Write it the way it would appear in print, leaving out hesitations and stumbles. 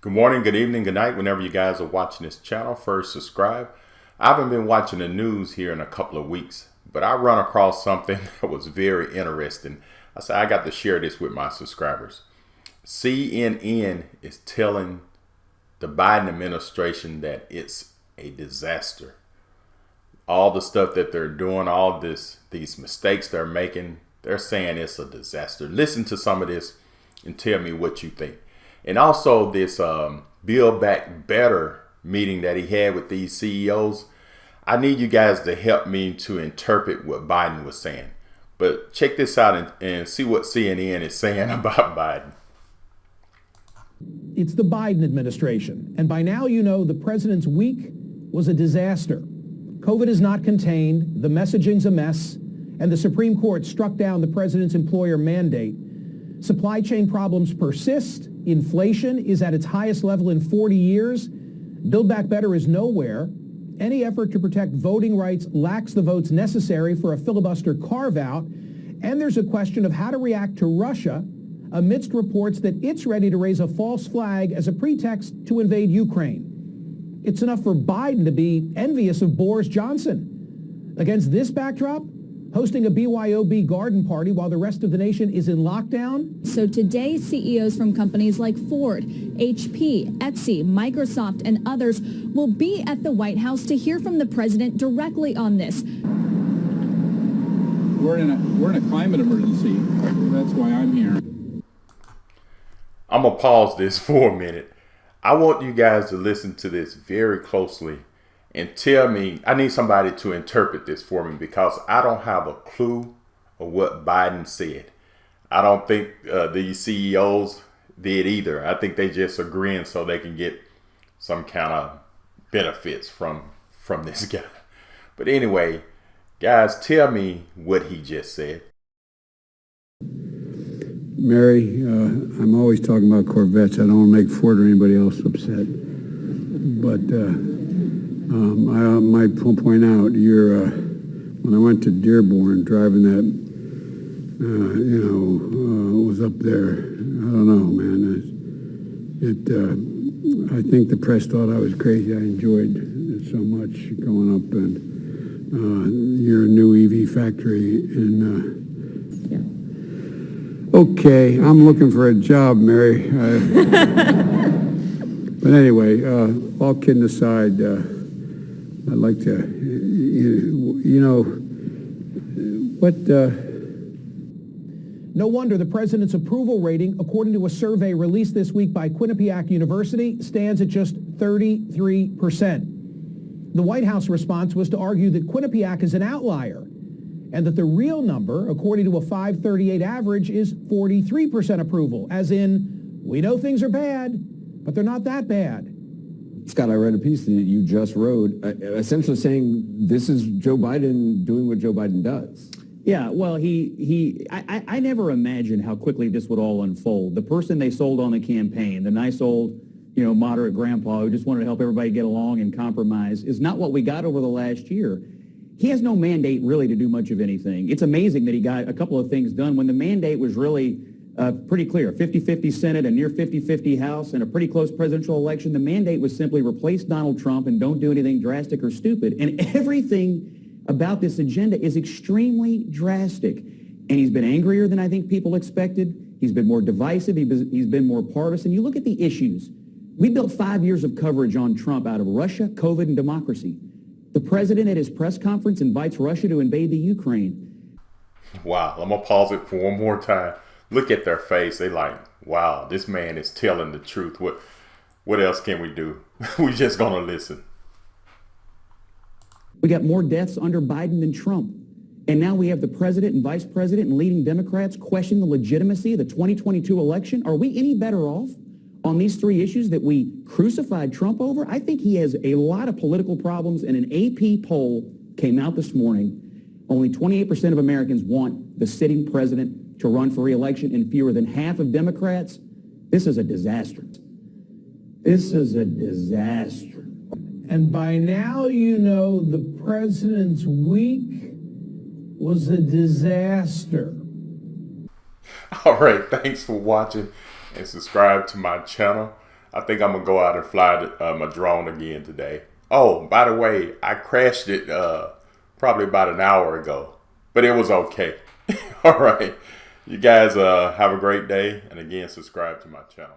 Good morning, good evening, good night, whenever you guys are watching this channel. First, subscribe. I haven't been watching the news here in a couple of weeks, but I run across something that was very interesting. I said I got to share this with my subscribers. CNN is telling the Biden administration that it's a disaster. All the stuff that they're doing, these mistakes they're making, they're saying it's a disaster. Listen to some of this and tell me what you think. And also this Build Back Better meeting that he had with these CEOs. I need you guys to help me to interpret what Biden was saying. But check this out and see what CNN is saying about Biden. It's the Biden administration. And by now, you know the president's week was a disaster. COVID is not contained, the messaging's a mess, and the Supreme Court struck down the president's employer mandate. Supply chain problems persist. Inflation is at its highest level in 40 years. Build Back Better is nowhere. Any effort to protect voting rights lacks the votes necessary for a filibuster carve-out. And there's a question of how to react to Russia amidst reports that it's ready to raise a false flag as a pretext to invade Ukraine. It's enough for Biden to be envious of Boris Johnson. Against this backdrop, hosting a BYOB garden party while the rest of the nation is in lockdown. So today, CEOs from companies like Ford, HP, Etsy, Microsoft, and others will be at the White House to hear from the president directly on this. We're in a climate emergency. That's why I'm here. I'm going to pause this for a minute. I want you guys to listen to this very closely and tell me, I need somebody to interpret this for me because I don't have a clue of what Biden said. I don't think these CEOs did either. I think they just agreeing so they can get some kind of benefits from this guy. But anyway, guys, tell me what he just said. Mary, I'm always talking about Corvettes. I don't want to make Ford or anybody else upset. But I might point out, when I went to Dearborn, driving that, was up there. I don't know, man. I think the press thought I was crazy. I enjoyed it so much going up and your new EV factory in. Okay, I'm looking for a job, Mary. But anyway, all kidding aside, I'd like to, No wonder the president's approval rating, according to a survey released this week by Quinnipiac University, stands at just 33%. The White House response was to argue that Quinnipiac is an outlier and that the real number, according to a 538 average, is 43% approval, as in, we know things are bad, but they're not that bad. Scott, I read a piece that you just wrote, essentially saying this is Joe Biden doing what Joe Biden does. Yeah, well, I never imagined how quickly this would all unfold. The person they sold on the campaign, the nice old, moderate grandpa who just wanted to help everybody get along and compromise, is not what we got over the last year. He has no mandate really to do much of anything. It's amazing that he got a couple of things done when the mandate was really pretty clear. 50-50 Senate, a near 50-50 House, and a pretty close presidential election. The mandate was simply replace Donald Trump and don't do anything drastic or stupid. And everything about this agenda is extremely drastic. And he's been angrier than I think people expected. He's been more divisive. He's been more partisan. You look at the issues. We built 5 years of coverage on Trump out of Russia, COVID, and democracy. The president at his press conference invites Russia to invade the Ukraine. Wow, I'm going to pause it for one more time. Look at their face. They like, wow, this man is telling the truth. What else can we do? We just going to listen. We got more deaths under Biden than Trump. And now we have the president and vice president and leading Democrats question the legitimacy of the 2022 election. Are we any better off on these three issues that we crucified Trump over? I think he has a lot of political problems, and an AP poll came out this morning. Only 28% of Americans want the sitting president to run for re-election, and fewer than half of Democrats. This is a disaster. This is a disaster. And by now, you know the president's week was a disaster. All right, thanks for watching and subscribe to my channel. I think I'm gonna go out and fly my drone again today. Oh, by the way, I crashed it probably about an hour ago, but it was okay. All right, you guys have a great day, and again, subscribe to my channel.